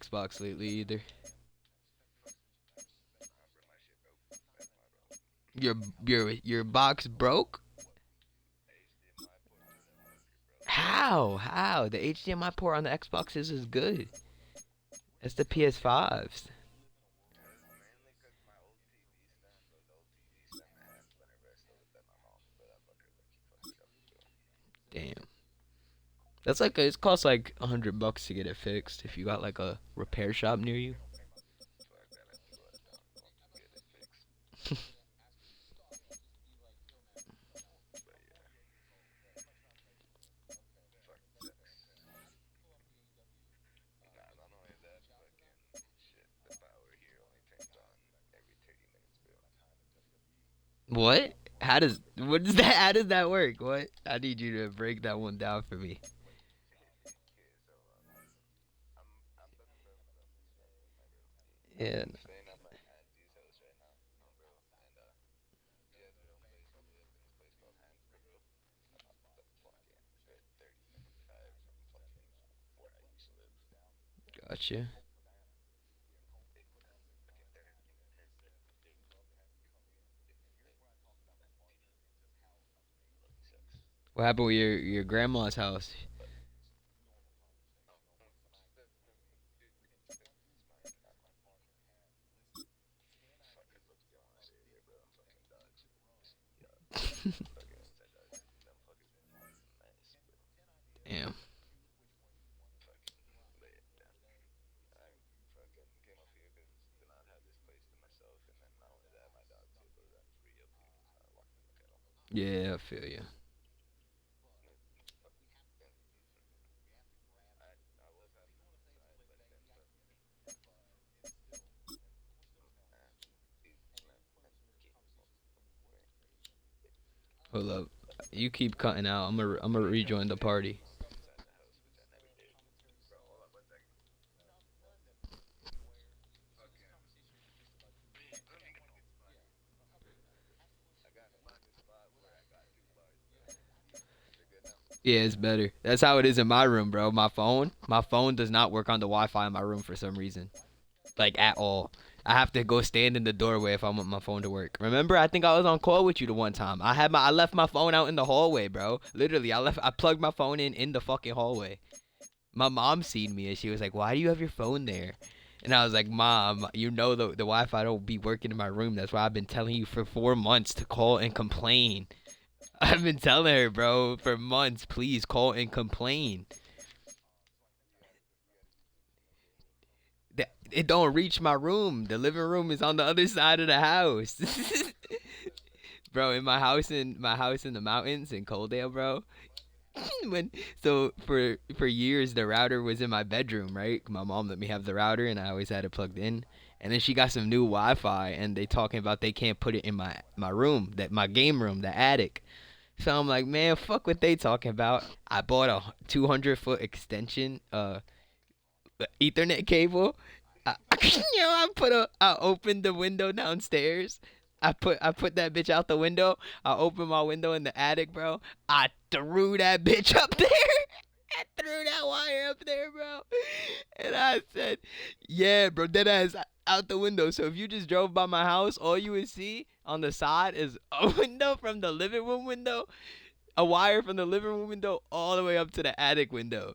Xbox lately either. Your your box broke? How? How? The HDMI port on the Xboxes is good. It's the PS5s. Damn. That's like it costs like $100 to get it fixed if you got like a repair shop near you. What? What does that how does that work? What? I need you to break that one down for me. Yeah. Gotcha. What happened with your grandma's house? Damn. Yeah, I feel you. Hold up. You keep cutting out. I'm gonna rejoin the party. Yeah, it's better. That's how it is in my room, bro. My phone does not work on the Wi-Fi in my room for some reason, like at all. I have to go stand in the doorway if I want my phone to work. Remember, I think I was on call with you the one time. I left my phone out in the hallway, bro. Literally, I plugged my phone in the fucking hallway. My mom seen me and she was like, "Why do you have your phone there?" And I was like, "Mom, you know the Wi-Fi don't be working in my room. That's why I've been telling you for 4 months to call and complain." I've been telling her, bro, for months, please call and complain. It don't reach my room. The living room is on the other side of the house. Bro, in my house in the mountains in Coaldale, bro. when for years the router was in my bedroom, right? My mom let me have the router and I always had it plugged in. And then she got some new Wi-Fi and they talking about they can't put it in my room, that my game room, the attic. So I'm like, man, fuck what they talking about. I bought a 200-foot extension, Ethernet cable. I, I opened the window downstairs. I put that bitch out the window. I opened my window in the attic, bro. I threw that bitch up there. I threw that wire up there, bro. And I said, yeah, bro, dead ass out the window. So if you just drove by my house, all you would see on the side is a window from the living room window, a wire from the living room window all the way up to the attic window.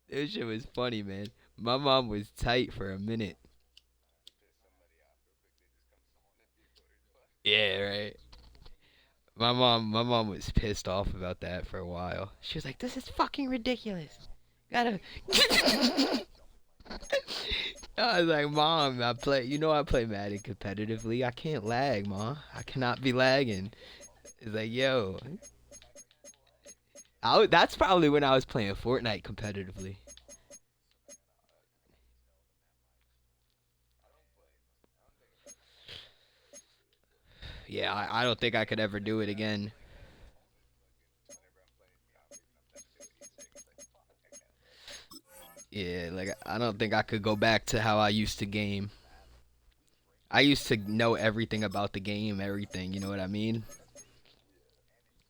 This shit was funny, man. My mom was tight for a minute. Yeah, right. My mom was pissed off about that for a while. She was like, "This is fucking ridiculous. Gotta." I was like, "Mom, I play Madden competitively. I can't lag, ma. I cannot be lagging." It's like, yo, that's probably when I was playing Fortnite competitively. Yeah, I don't think I could ever do it again. Yeah, like I don't think I could go back to how I used to game. I used to know everything about the game, everything, you know what I mean?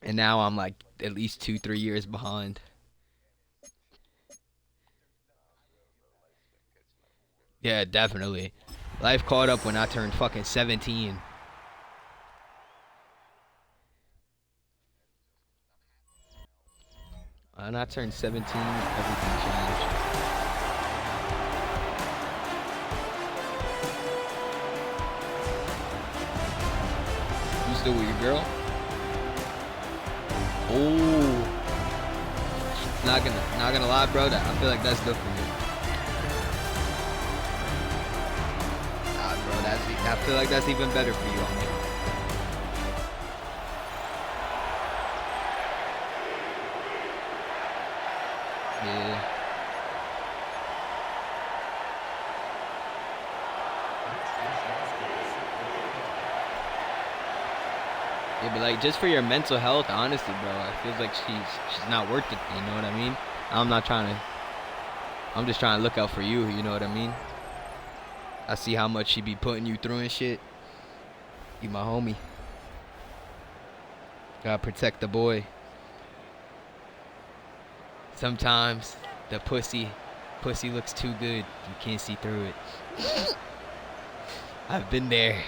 And now I'm like at least 2, 3 years behind. Yeah, definitely. Life caught up when I turned fucking 17. When I turned 17, everything changed. You still with your girl? Oh, not gonna lie, bro. I feel like that's good for you. Bro, I feel like that's even better for you, homie. Yeah. Yeah, but like just for your mental health, honestly, bro, I feel like she's not worth it. You know what I mean? I'm not trying to. I'm just trying to look out for you. You know what I mean? I see how much she be putting you through and shit. You my homie. Gotta protect the boy. Sometimes the pussy looks too good. You can't see through it. I've been there.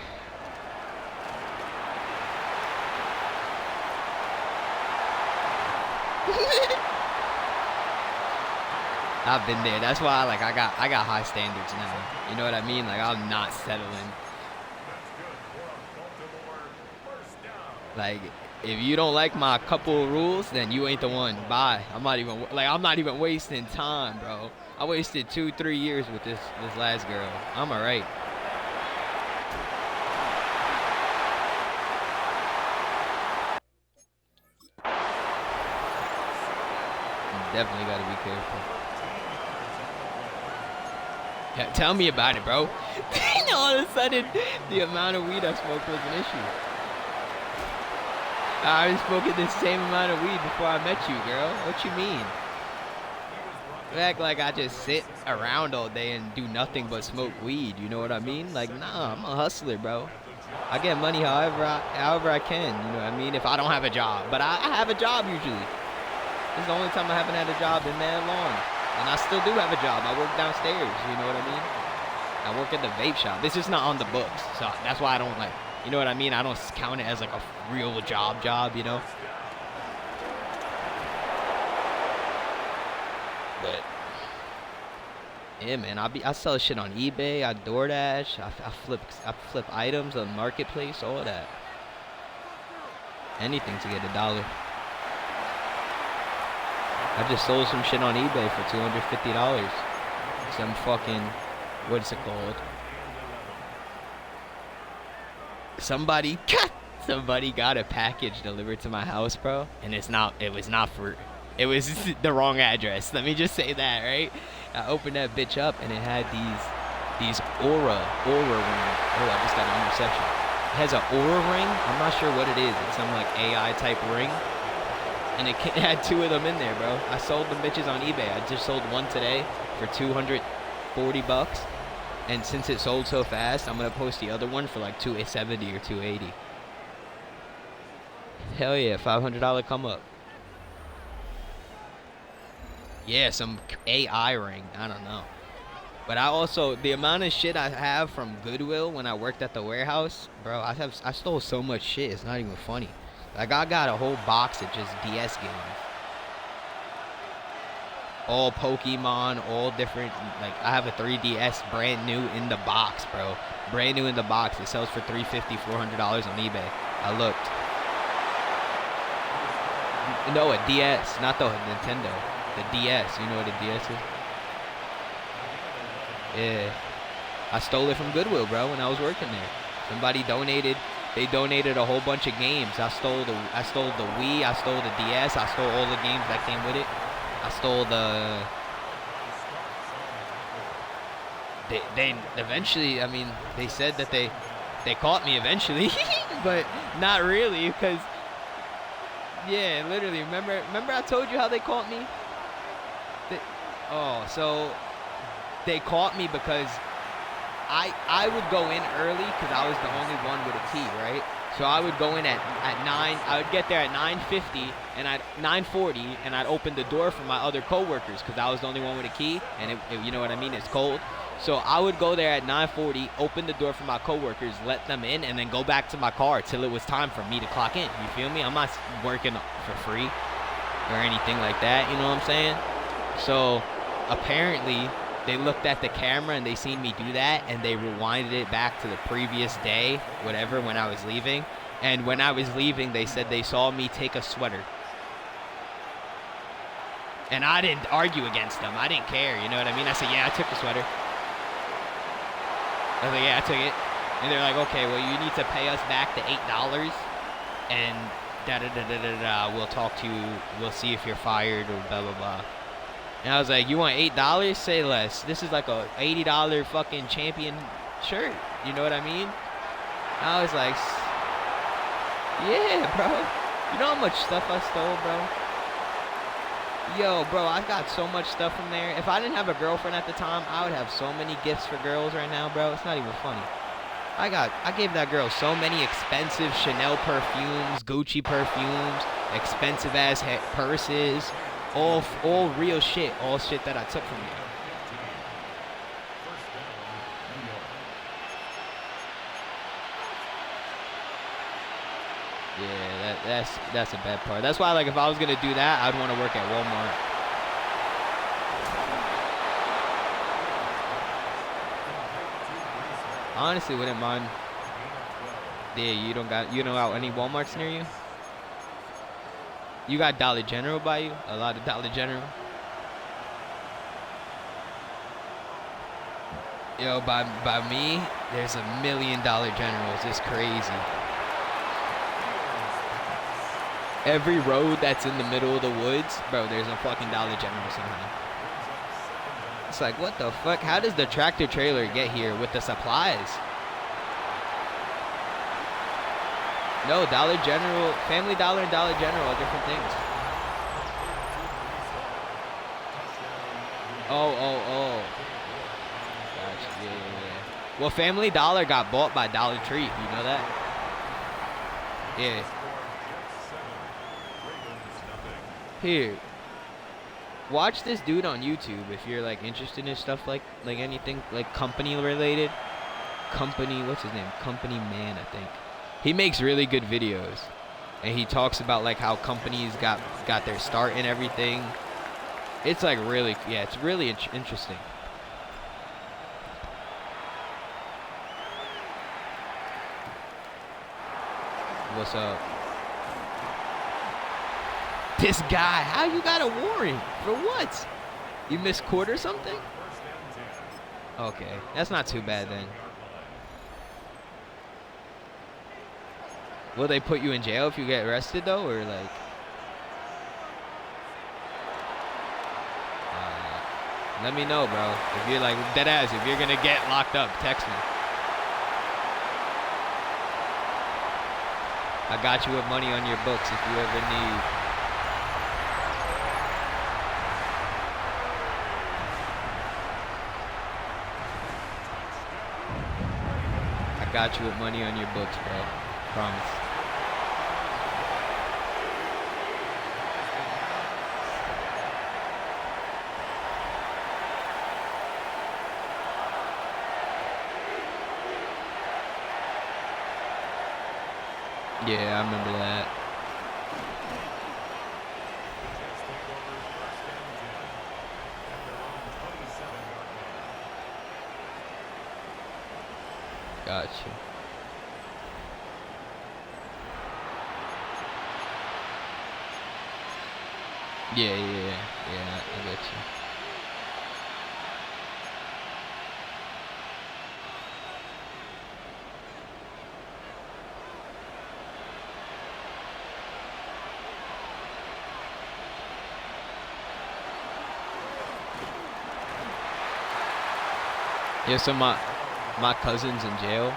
I've been there. That's why like I got high standards now. You know what I mean? Like I'm not settling. Like if you don't like my couple rules, then you ain't the one. Bye. I'm not even wasting time, bro. I wasted 2-3 years with this last girl. I'm alright. Definitely gotta be careful. Yeah, tell me about it, bro. All of a sudden, the amount of weed I smoked was an issue. I already smoked the same amount of weed before I met you, girl. What you mean? You act like I just sit around all day and do nothing but smoke weed. You know what I mean? Like, nah, I'm a hustler, bro. I get money however I can. You know what I mean? If I don't have a job, but I have a job usually. This is the only time I haven't had a job in man long. And I still do have a job. I work downstairs, you know what I mean? I work at the vape shop. This is not on the books. So that's why I don't like, you know what I mean? I don't count it as like a real job, you know? But yeah, man, I sell shit on eBay, I DoorDash, I flip items on Marketplace, all of that. Anything to get $1. I just sold some shit on eBay for $250. Some fucking, what's it called? Somebody got a package delivered to my house, bro, and it was the wrong address. Let me just say that, right? I opened that bitch up and it had these aura ring. Oh, I just got an interception. It has an aura ring. I'm not sure what it is. It's some like AI type ring. And it had 2 of them in there, bro. I sold them bitches on eBay. I just sold one today for $240. And since it sold so fast, I'm gonna post the other one for like $270 or $280. Hell yeah, $500 come up. Yeah, some AI ring. I don't know. But I also, the amount of shit I have from Goodwill when I worked at the warehouse, bro, I stole so much shit. It's not even funny. Like, I got a whole box of just DS games. All Pokemon, all different. Like, I have a 3DS brand new in the box, bro. Brand new in the box. It sells for $350, $400 on eBay. I looked. No, a DS, not the Nintendo. The DS. You know what a DS is? Yeah. I stole it from Goodwill, bro, when I was working there. Somebody donated. They donated a whole bunch of games. I stole the Wii. I stole the DS. I stole all the games that came with it. I stole the. They eventually. I mean, they said that they caught me eventually, but not really, because. Yeah, literally. Remember I told you how they caught me. So they caught me because I would go in early because I was the only one with a key, right? So I would go in at 9. I would get there at 9:50 and at 9:40, and I'd open the door for my other coworkers because I was the only one with a key, and you know what I mean. It's cold, so I would go there at 9:40, open the door for my coworkers, let them in, and then go back to my car till it was time for me to clock in. You feel me? I'm not working for free or anything like that. You know what I'm saying? So apparently they looked at the camera and they seen me do that, and they rewinded it back to the previous day, whatever, when I was leaving. And when I was leaving, they said they saw me take a sweater. And I didn't argue against them. I didn't care, you know what I mean? I said, yeah, I took the sweater. I was like, yeah, I took it. And they're like, okay, well, you need to pay us back the $8, and da-da-da-da-da-da, we'll talk to you, we'll see if you're fired or blah, blah, blah. And I was like, you want $8? Say less. This is like a $80 fucking champion shirt. You know what I mean? I was like, yeah, bro. You know how much stuff I stole, bro? Yo, bro, I got so much stuff from there. If I didn't have a girlfriend at the time, I would have so many gifts for girls right now, bro. It's not even funny. I gave that girl so many expensive Chanel perfumes, Gucci perfumes, expensive ass purses. All real shit, all shit that I took from you. Yeah, that's a bad part. That's why, like, if I was gonna do that, I'd want to work at Walmart. Honestly, wouldn't mind. Yeah, you don't got any Walmarts near you? You got Dollar General by you? A lot of Dollar General? Yo, by me, there's $1 million Generals. It's crazy. Every road that's in the middle of the woods, bro, there's a fucking Dollar General somehow. It's like, what the fuck? How does the tractor trailer get here with the supplies? No, Dollar General, Family Dollar and Dollar General are different things. Oh. Gotcha, yeah. Well, Family Dollar got bought by Dollar Tree. You know that? Yeah. Here. Watch this dude on YouTube if you're, like, interested in stuff like anything, like, company related. What's his name? Company Man, I think. He makes really good videos, and he talks about, like, how companies got their start and everything. It's like really, yeah, it's really interesting. What's up? This guy, how you got a warrant for what? You missed court or something? Okay, that's not too bad then. Will they put you in jail if you get arrested, though, or, like? Let me know, bro. If you're, like, dead ass, if you're gonna get locked up, text me. I got you with money on your books if you ever need. I got you with money on your books, bro. Promise. Yeah, I remember that. Gotcha. Yeah, I get you. Yeah, so my cousin's in jail.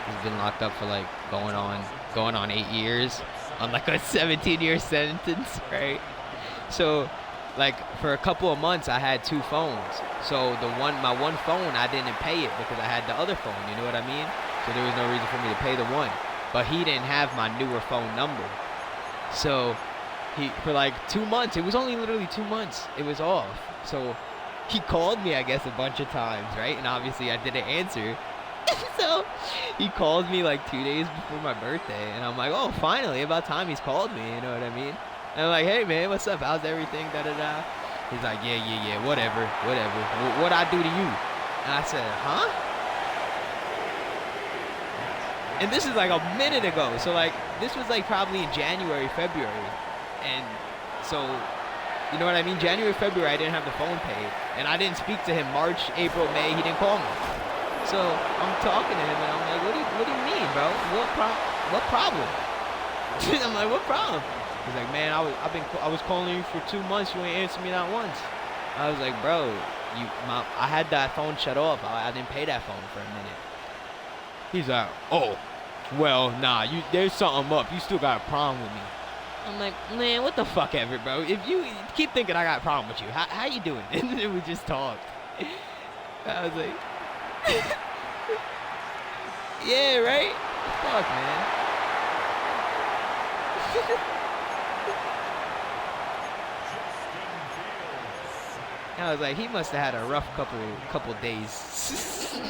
He's been locked up for, like, going on 8 years on, like, a 17-year sentence, right? So, like, for a couple of months I had 2 phones. So my one phone, I didn't pay it because I had the other phone, you know what I mean? So there was no reason for me to pay the one. But he didn't have my newer phone number. So he, for like 2 months, it was only literally 2 months, it was off. So he called me, I guess, a bunch of times, right? And obviously I didn't answer. So he called me like 2 days before my birthday. And I'm like, oh, finally, about time he's called me, you know what I mean? And I'm like, hey, man, what's up? How's everything? Da-da-da. He's like, yeah, whatever. What'd I do to you? And I said, huh? And this is like a minute ago. So, like, this was like probably in January, February. And so, you know what I mean? January, February, I didn't have the phone paid. And I didn't speak to him March, April, May. He didn't call me. So I'm talking to him, and I'm like, what do you mean, bro? What problem? I'm like, what problem? He's like, man, I was calling you for 2 months. You ain't answered me not once. I was like, bro, I had that phone shut off. I didn't pay that phone for a minute. He's like, oh, well, nah, there's something up. You still got a problem with me. I'm like, man, what the fuck ever, bro. If you keep thinking I got a problem with you, how you doing? And then we just talked. I was like, yeah, right? Fuck, man. I was like, he must have had a rough couple days.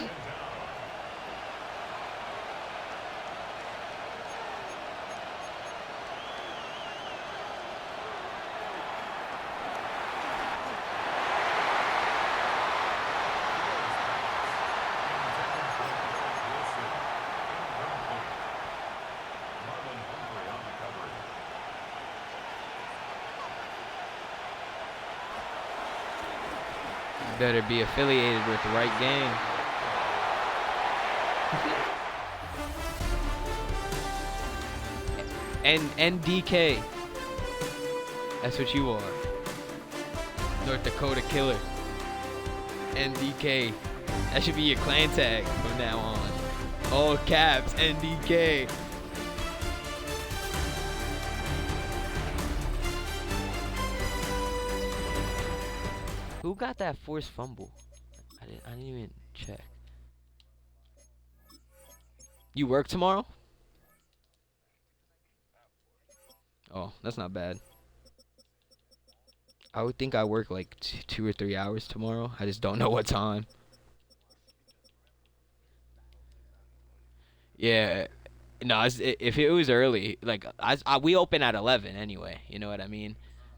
Better be affiliated with the right gang. NDK. That's what you are. North Dakota Killer. NDK. That should be your clan tag from now on. All caps, NDK. Who got that forced fumble? I didn't even check. You work tomorrow? Oh, that's not bad. I would think I work like 2 or 3 hours tomorrow. I just don't know what time. Yeah. No, if it was early, like we open at 11 anyway. You know what I mean?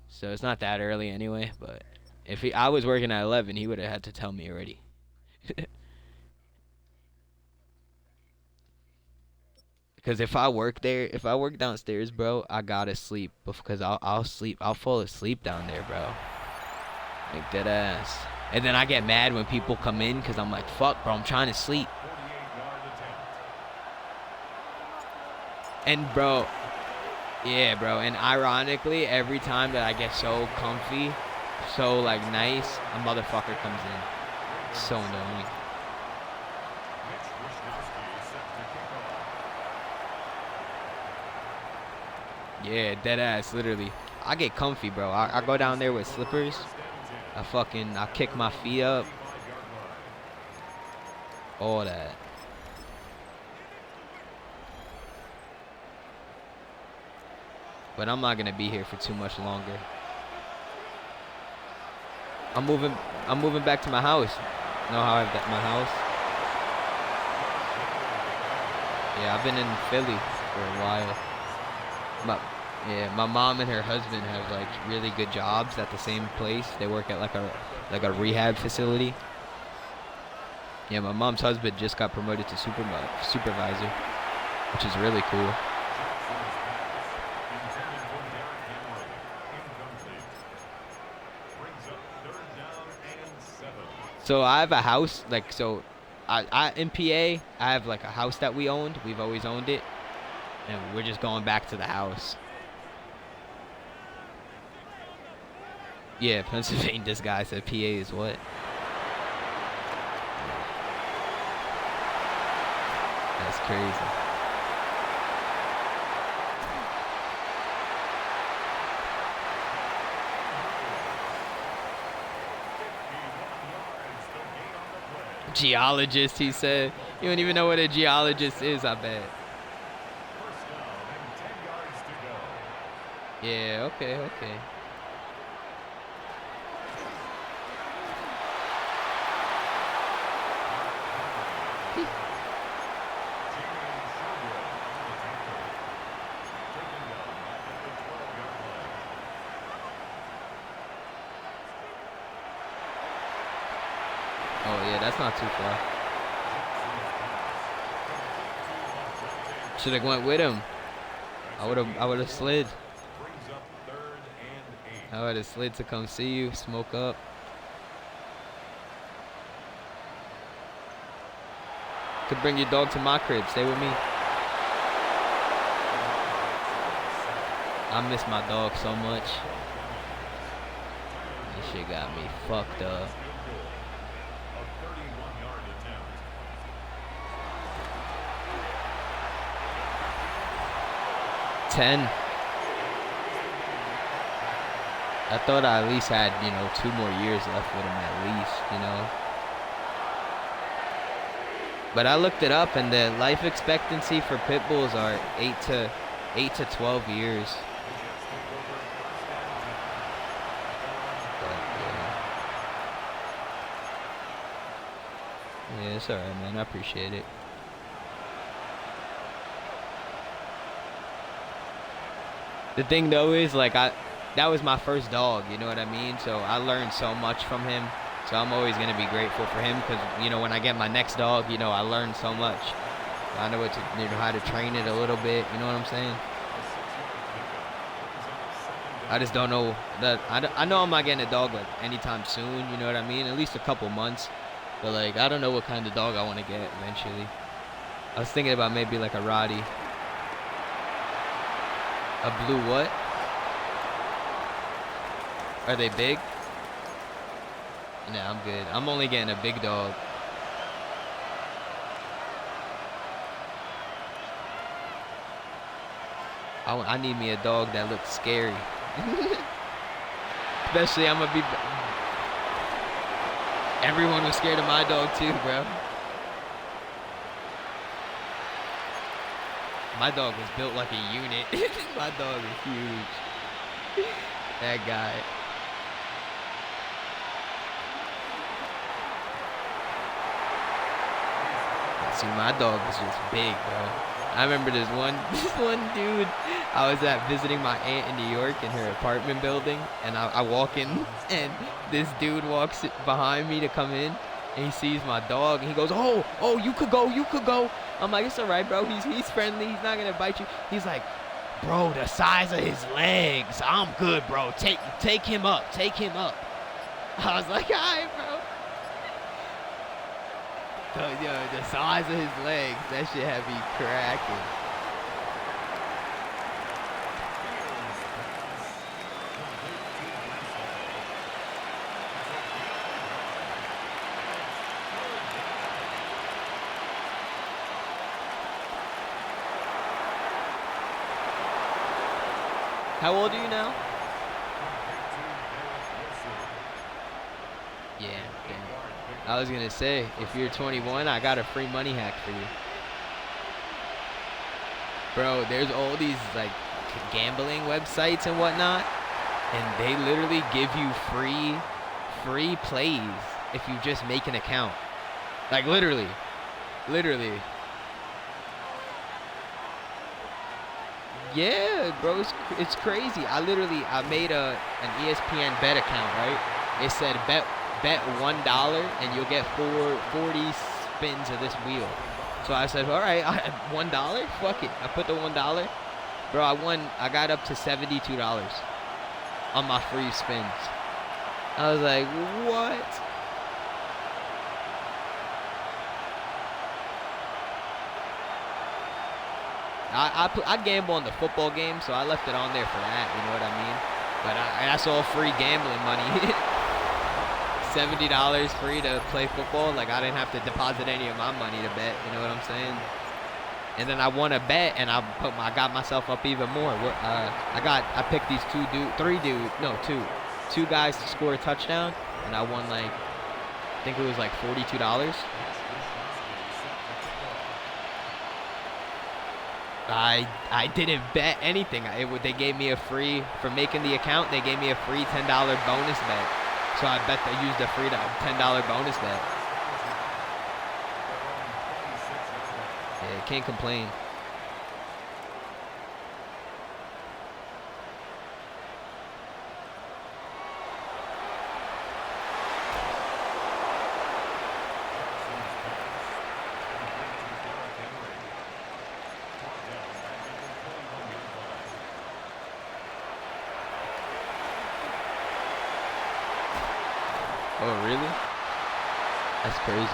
So it's not that early anyway. But if I was working at 11, he would have had to tell me already. Because if I work downstairs, bro, I gotta sleep because I'll fall asleep down there, bro. Like dead ass. And then I get mad when people come in because I'm like, fuck, bro, I'm trying to sleep. And bro, yeah, bro. And ironically, every time that I get so comfy, so like nice, a motherfucker comes in. It's so annoying. Yeah, dead ass, literally. I get comfy, bro. I go down there with slippers. I kick my feet up. All that. But I'm not gonna be here for too much longer. I'm moving back to my house. Know how I've got my house? Yeah, I've been in Philly for a while. My mom and her husband have like really good jobs at the same place. They work at like a rehab facility. Yeah, my mom's husband just got promoted to supervisor, which is really cool. So I have a house, like, so in PA, I have like a house that we owned. We've always owned it. And we're just going back to the house. Yeah, Pennsylvania, this guy said PA is what? That's crazy. Geologist, he said. You don't even know what a geologist is, I bet. Yeah, okay, okay. Oh yeah, that's not too far. Should have went with him. I would have slid. I would have slid to come see you, smoke up. Could bring your dog to my crib. Stay with me. I miss my dog so much. This shit got me fucked up. 10. I thought I at least had, 2 more years left with him at least, But I looked it up, and the life expectancy for pit bulls are 8 to 12 years. But, yeah, it's alright, man. I appreciate it. The thing though is, that was my first dog, you know what I mean? So I learned so much from him. So I'm always going to be grateful for him because, when I get my next dog, I learned so much. I know how to train it a little bit, you know what I'm saying? I just don't know that. I know I'm not getting a dog anytime soon, you know what I mean? At least a couple months. But I don't know what kind of dog I want to get eventually. I was thinking about maybe a Rottie. A blue what? Are they big? Nah, I'm good. I'm only getting a big dog. I need me a dog that looks scary. Especially everyone was scared of my dog too, bro. My dog was built like a unit. My dog is huge. That guy. See, my dog was just big, bro. I remember this one dude. I was visiting my aunt in New York in her apartment building, and I walk in, and this dude walks behind me to come in, and he sees my dog, and he goes, "Oh, you could go." I'm like, "It's all right, bro. He's friendly. He's not gonna bite you." He's like, "Bro, the size of his legs. I'm good, bro. Take him up. Take him up." I was like, "All right, bro." The size of his legs, that shit had me cracking. How old are you now? Yeah. I was gonna say, if you're 21, I got a free money hack for you. Bro, there's all these gambling websites and whatnot, and they literally give you free plays if you just make an account. Literally. Yeah, bro, it's crazy. I made an ESPN bet account, right? It said bet $1 and you'll get 40 spins of this wheel. So I said, all right, $1? Fuck it. I put the $1. Bro, I won. I got up to $72 on my free spins. I was like, what? I gamble on the football game, so I left it on there for that, you know what I mean? But that's all free gambling money. $70 free to play football. I didn't have to deposit any of my money to bet, you know what I'm saying? And then I won a bet, and I got myself up even more. I picked these two guys to score a touchdown, and I won think it was like $42. I didn't bet anything. They gave me a free, for making the account, they gave me a free $10 bonus bet. So I bet they used a free $10 bonus bet. Yeah, can't complain. Oh, really? That's crazy.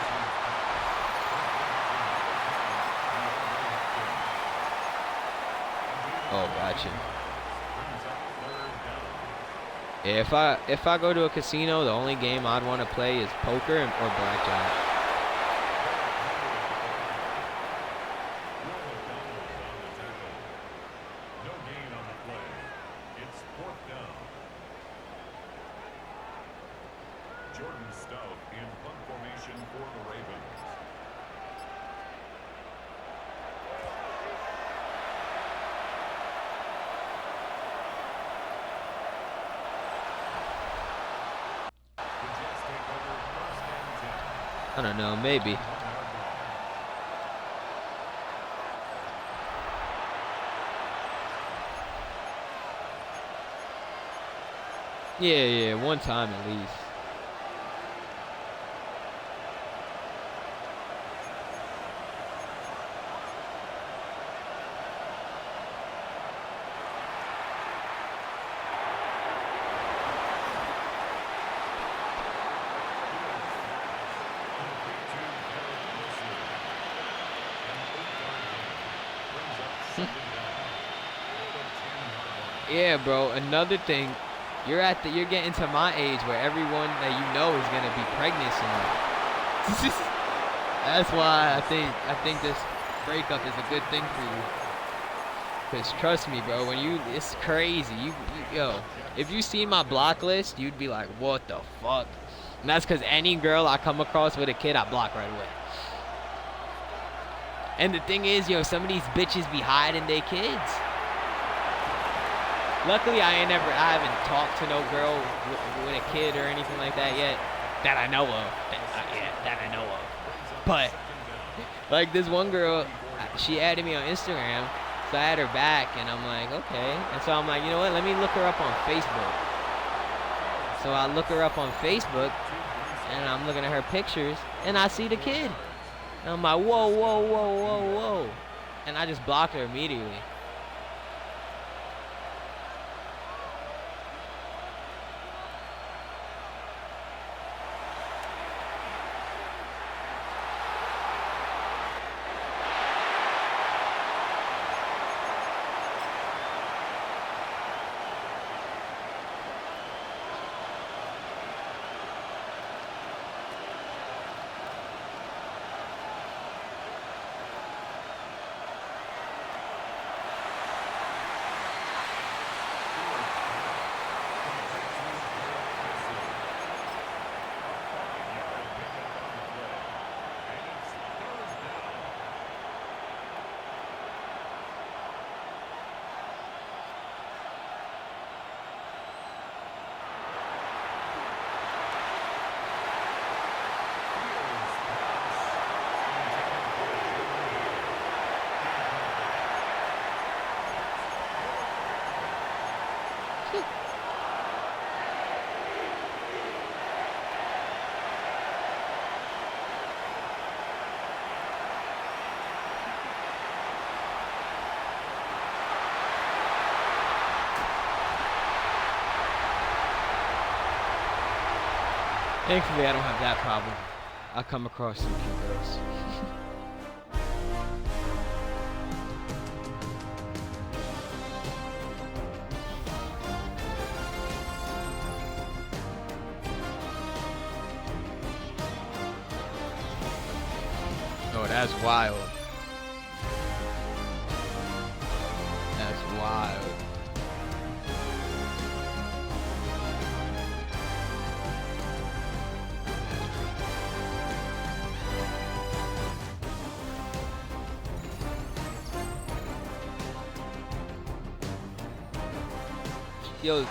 Oh, gotcha. Yeah, if I go to a casino, the only game I'd want to play is poker or blackjack. I don't know, maybe. Yeah, one time at least. Yeah, bro. Another thing, you're getting to my age where everyone that you know is gonna be pregnant soon. That's why I think this breakup is a good thing for you. Cause trust me, bro, it's crazy. Yo, if you see my block list, you'd be like, what the fuck? And that's cause any girl I come across with a kid, I block right away. And the thing is, yo, some of these bitches be hiding their kids. Luckily, I haven't talked to no girl with a kid or anything like that yet, that I know of. That I know of. But like this one girl, she added me on Instagram, so I had her back, and I'm like, okay. And so I'm like, you know what? Let me look her up on Facebook. So I look her up on Facebook, and I'm looking at her pictures, and I see the kid. And I'm like, whoa, whoa, whoa, whoa, whoa. And I just blocked her immediately. Thankfully, I don't have that problem. I come across some cute girls. Oh, that's wild. That's wild. Yo, oh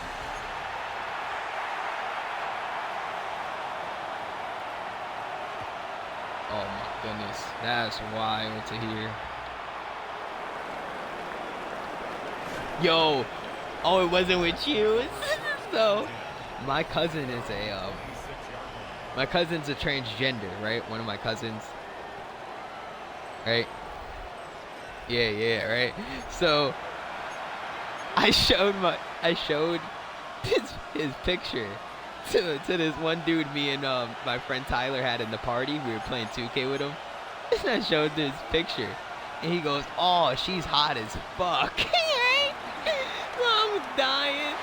my goodness, that's wild to hear. Yo, oh, it wasn't with you. So, my cousin is my cousin's a transgender, right? One of my cousins, right? Yeah, right. So, I showed his picture to this one dude me and my friend Tyler had in the party. We were playing 2K with him. And I showed this picture. And he goes, "Oh, she's hot as fuck." So I'm dying.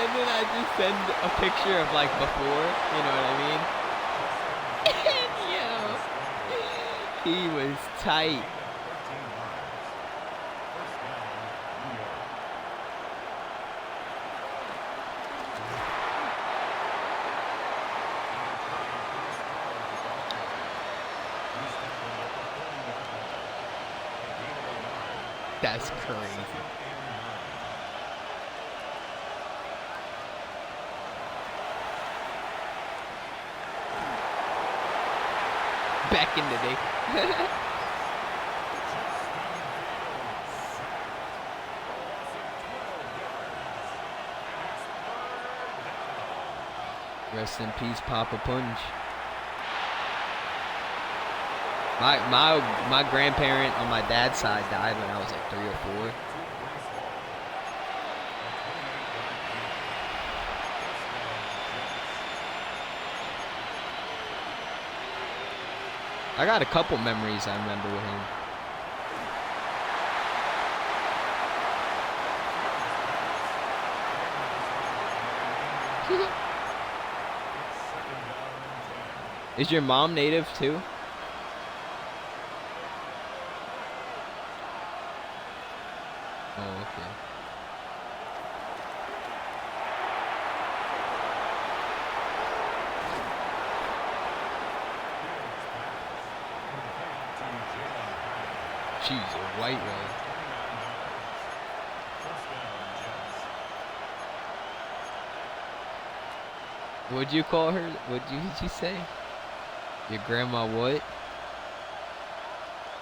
And then I just send a picture of like before, you know what I mean? And yo, he was tight. That's crazy. Back in the day. Rest in peace, Papa Punch. My grandparent on my dad's side died when I was like 3 or 4. I got a couple memories I remember with him. Is your mom native too? Oh, okay. She's a white one. What'd you call her? Did you say? Your grandma what?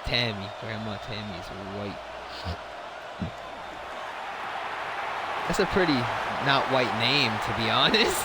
Tammy. Grandma Tammy is white. That's a pretty not white name, to be honest.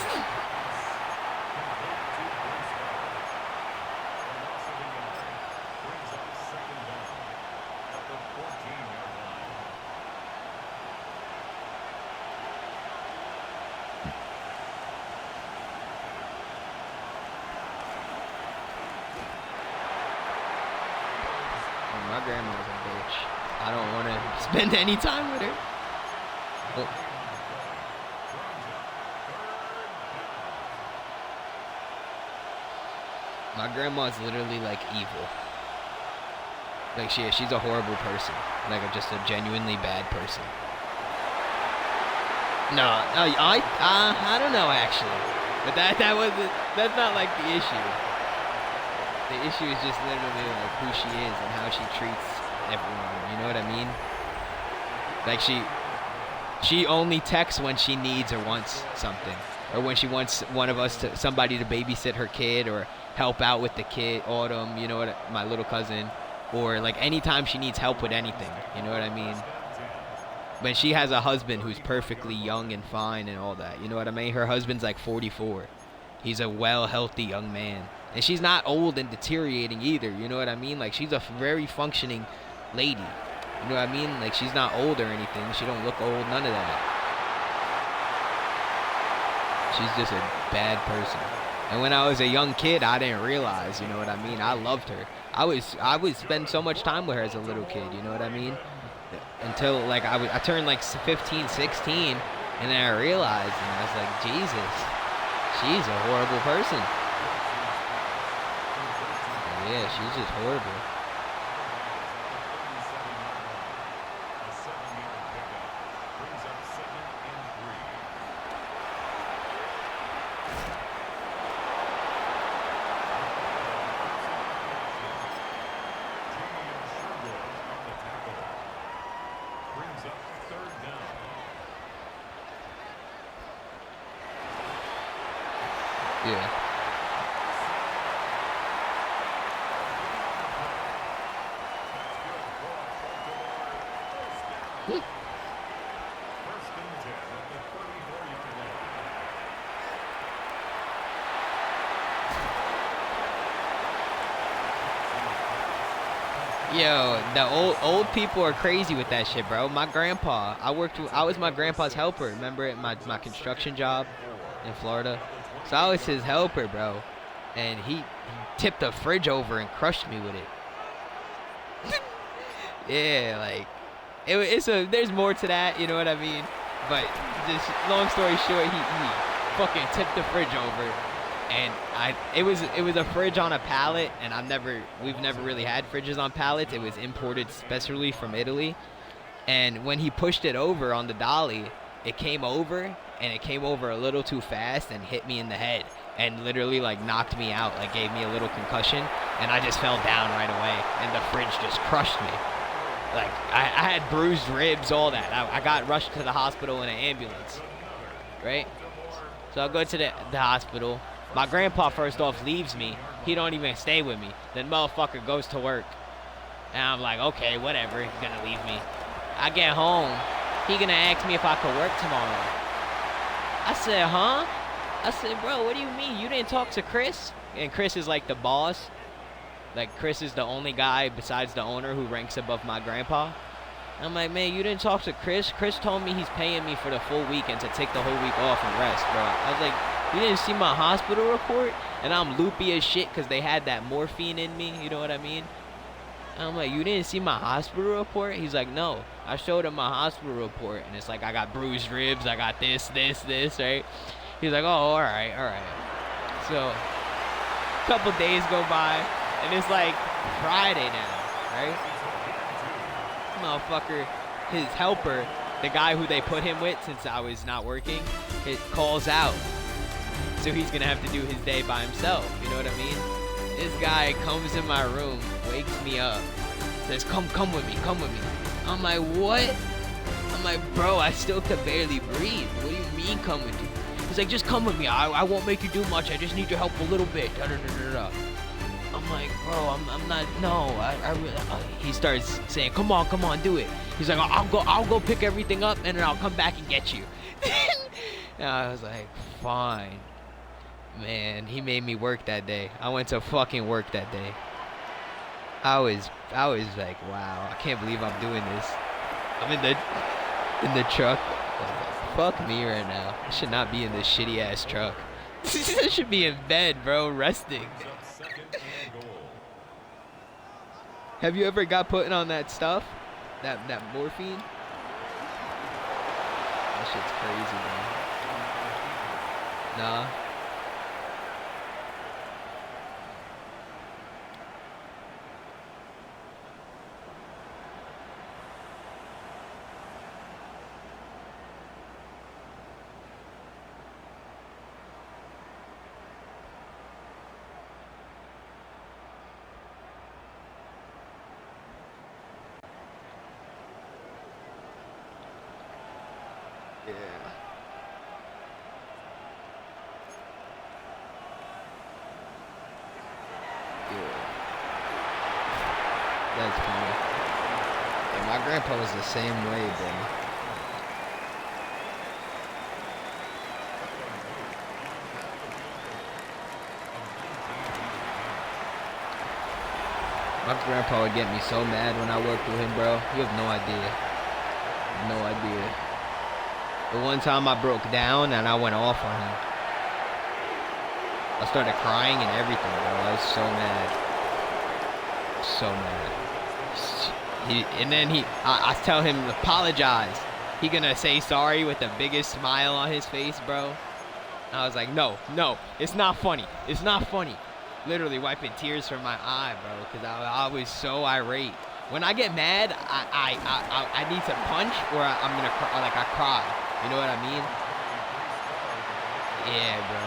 My grandma's a bitch. I don't want to spend any time with her. Oh. My grandma's literally like evil. Like she's a horrible person. Like just a genuinely bad person. No, I don't know actually. But that's not like the issue. The issue is just literally like who she is and how she treats everyone. You know what I mean? Like she only texts when she needs or wants something, or when she wants somebody to babysit her kid or help out with the kid, Autumn. You know what? My little cousin, or like anytime she needs help with anything. You know what I mean? But she has a husband who's perfectly young and fine and all that. You know what I mean? Her husband's like 44. He's a healthy young man. And she's not old and deteriorating either. You know what I mean? Like, she's a very functioning lady. You know what I mean? Like, she's not old or anything. She don't look old. None of that. She's just a bad person. And when I was a young kid, I didn't realize. You know what I mean? I loved her. I would spend so much time with her as a little kid. You know what I mean? Until, like, I turned, like, 15, 16. And then I realized. And I was like, Jesus. She's a horrible person. Yeah, she's just horrible. Yo, the old people are crazy with that shit, bro. My grandpa, I was my grandpa's helper. Remember at my construction job in Florida? So I was his helper, bro. And he tipped the fridge over and crushed me with it. Yeah, like there's more to that, you know what I mean? But just long story short, he fucking tipped the fridge over. And it was a fridge on a pallet, and we've never really had fridges on pallets. It was imported specially from Italy. And when he pushed it over on the dolly, it came over, and it came over a little too fast and hit me in the head and literally like knocked me out, like gave me a little concussion, and I just fell down right away, and the fridge just crushed me. Like I had bruised ribs, all that. I got rushed to the hospital in an ambulance, right? So I go to the hospital. My grandpa, first off, leaves me. He don't even stay with me. Then motherfucker goes to work. And I'm like, okay, whatever. He's gonna leave me. I get home. He gonna ask me if I could work tomorrow. I said, huh? I said, bro, what do you mean? You didn't talk to Chris? And Chris is like the boss. Like, Chris is the only guy besides the owner who ranks above my grandpa. I'm like, man, you didn't talk to Chris? Chris told me he's paying me for the full weekend to take the whole week off and rest, bro. I was like, you didn't see my hospital report? And I'm loopy as shit because they had that morphine in me, you know what I mean? And I'm like, you didn't see my hospital report? He's like, no. I showed him my hospital report, and it's like, I got bruised ribs, I got this, right? He's like, oh, all right. So, a couple days go by, and it's like Friday now, right? Motherfucker, his helper, the guy who they put him with since I was not working, it calls out. So he's gonna have to do his day by himself, you know what I mean? This guy comes in my room, wakes me up, says, come with me. I'm like, what? I'm like, bro, I still could barely breathe. What do you mean come with you? He's like, just come with me. I won't make you do much. I just need your help a little bit. I'm like, bro, I'm not, no. I really, he starts saying, come on, do it. He's like, I'll go pick everything up, and then I'll come back and get you. And I was like, fine. Man, he made me work that day. I went to fucking work that day. I was like, wow, I can't believe I'm doing this. I'm in the truck. Fuck me right now. I should not be in this shitty ass truck. I should be in bed, bro, resting. Have you ever got put on that stuff? That morphine? That shit's crazy, man. Nah. Yeah. That's funny. Yeah, my grandpa was the same way, bro. My grandpa would get me so mad when I worked with him, bro. You have no idea. No idea. The one time I broke down and I went off on him. I started crying and everything, bro. I was so mad. So mad. I tell him to apologize. He gonna say sorry with the biggest smile on his face, bro. I was like, no, it's not funny. It's not funny. Literally wiping tears from my eye, bro, because I was so irate. When I get mad, I need to punch or I'm gonna cry, like I cry. You know what I mean? Yeah, bro.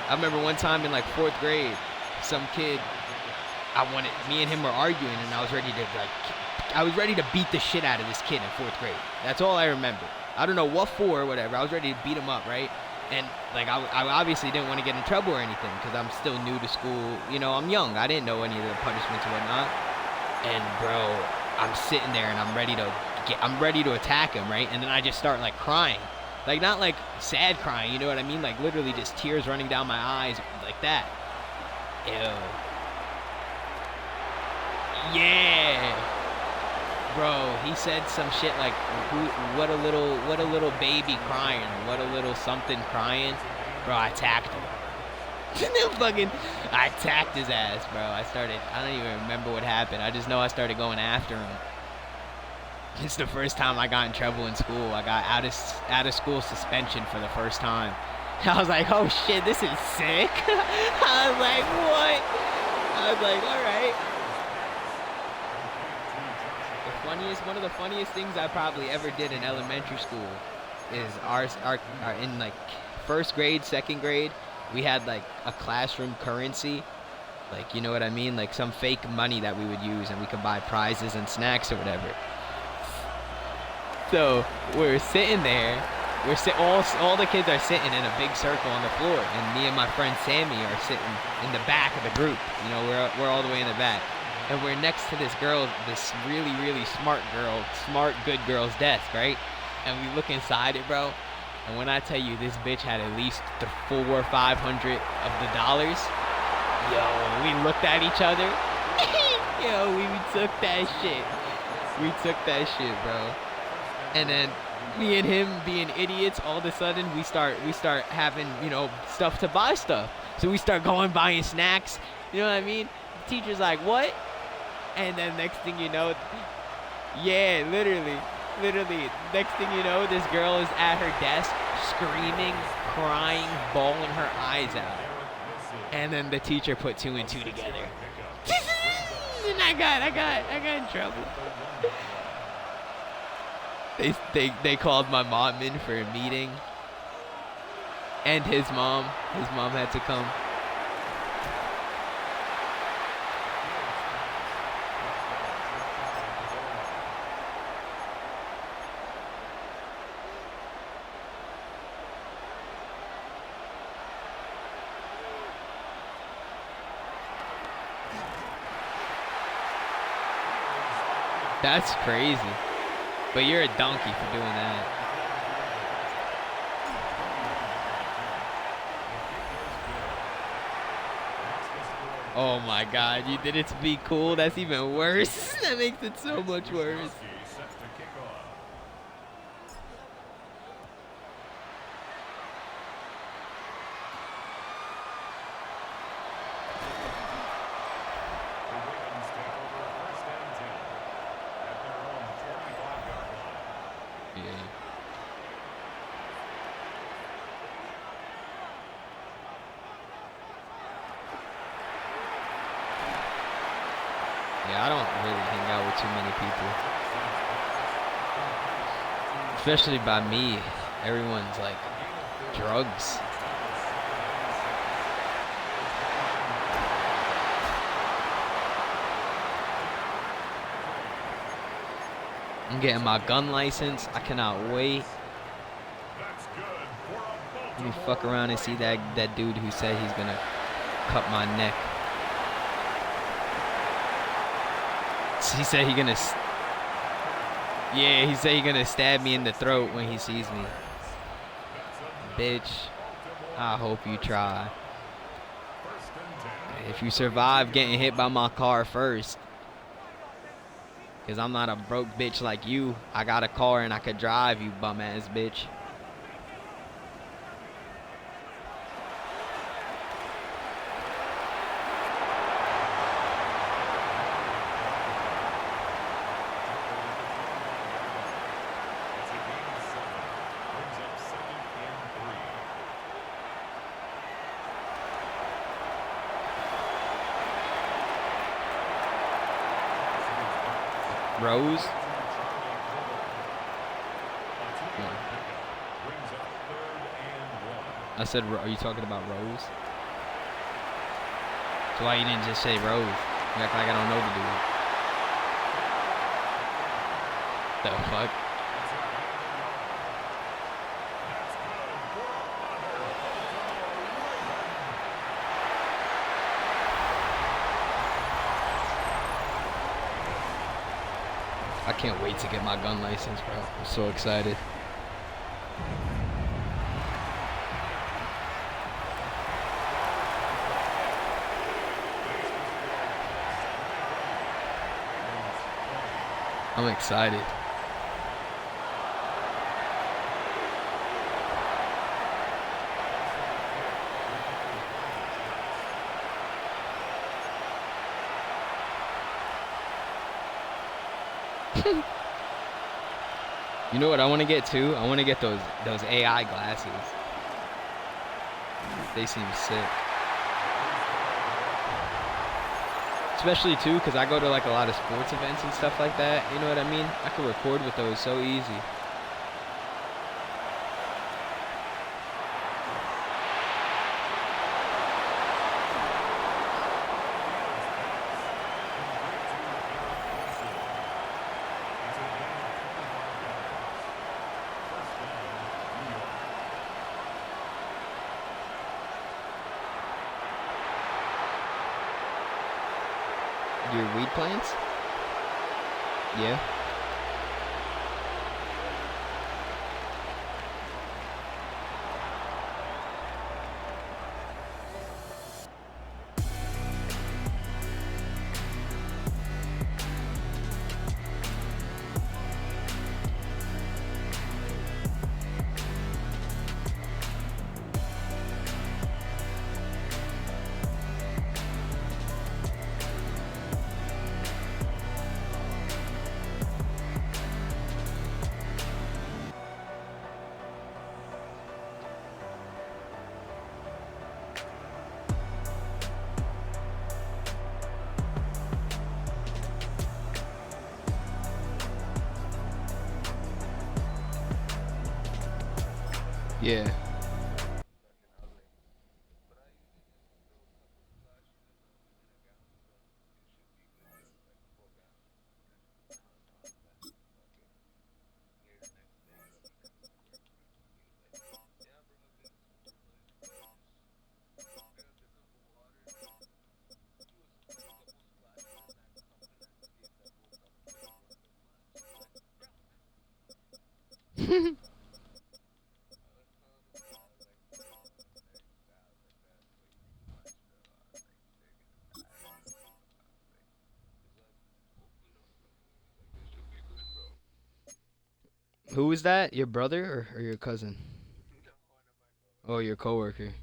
I remember one time in like 4th grade, some kid, me and him were arguing, and I was ready to beat the shit out of this kid in 4th grade. That's all I remember. I don't know what for or whatever. I was ready to beat him up, right? And like I obviously didn't want to get in trouble or anything because I'm still new to school. You know, I'm young. I didn't know any of the punishments and whatnot. And bro, I'm sitting there and I'm ready to I'm ready to attack him, right? And then I just start like crying, like not like sad crying, you know what I mean? Like literally just tears running down my eyes, like that. Ew. Yeah. Bro, he said some shit like, what a little baby crying, what a little something crying. Bro, I attacked him. I attacked his ass, bro. I don't even remember what happened. I just know I started going after him. It's the first time I got in trouble in school. I got out of school suspension for the first time. I was like, oh shit, this is sick. I was like, what? I was like, all right. One of the funniest things I probably ever did in elementary school is our in like first grade, second grade, we had like a classroom currency, like, you know what I mean, like some fake money that we would use, and we could buy prizes and snacks or whatever. So we're sitting there, all the kids are sitting in a big circle on the floor, and me and my friend Sammy are sitting in the back of the group. You know, we're all the way in the back. And we're next to this girl, this really, really smart good girl's desk, right? And we look inside it, bro. And when I tell you this bitch had at least $400 or $500 of the dollars, yo, we looked at each other. Yo, we took that shit. We took that shit, bro. And then me and him being idiots, all of a sudden we start having, you know, stuff to buy stuff. So we start buying snacks. You know what I mean? The teacher's like, what? And then next thing you know, yeah, literally, next thing you know, this girl is at her desk, screaming, crying, bawling her eyes out. And then the teacher put 2 and 2 together. And I got in trouble. They called my mom in for a meeting. And his mom had to come. That's crazy. But you're a donkey for doing that. Oh my god, you did it to be cool? That's even worse. That makes it so much worse. Yeah, I don't really hang out with too many people. Especially by me. Everyone's like drugs. I'm getting my gun license. I cannot wait. Let me fuck around and see that dude who said he's gonna cut my neck. He said he gonna stab me in the throat when he sees me. Bitch, I hope you try. If you survive getting hit by my car first. Cause I'm not a broke bitch like you. I got a car and I could drive, you bum ass bitch. Rose? I said, are you talking about Rose? So why you didn't just say Rose? You act like I don't know the dude. The fuck? I can't wait to get my gun license, bro. I'm so excited. I'm excited. You know what I want to get too? I want to get those AI glasses. They seem sick. Especially too, because I go to like a lot of sports events and stuff like that. You know what I mean? I can record with those so easy. Your weed plants? Yeah. Yeah. Who is that? Your brother or your cousin? Oh, your coworker.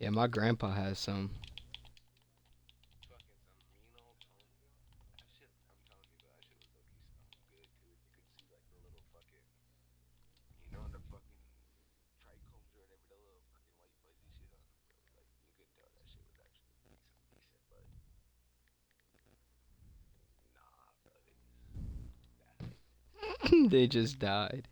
Yeah, my grandpa has some. They just died.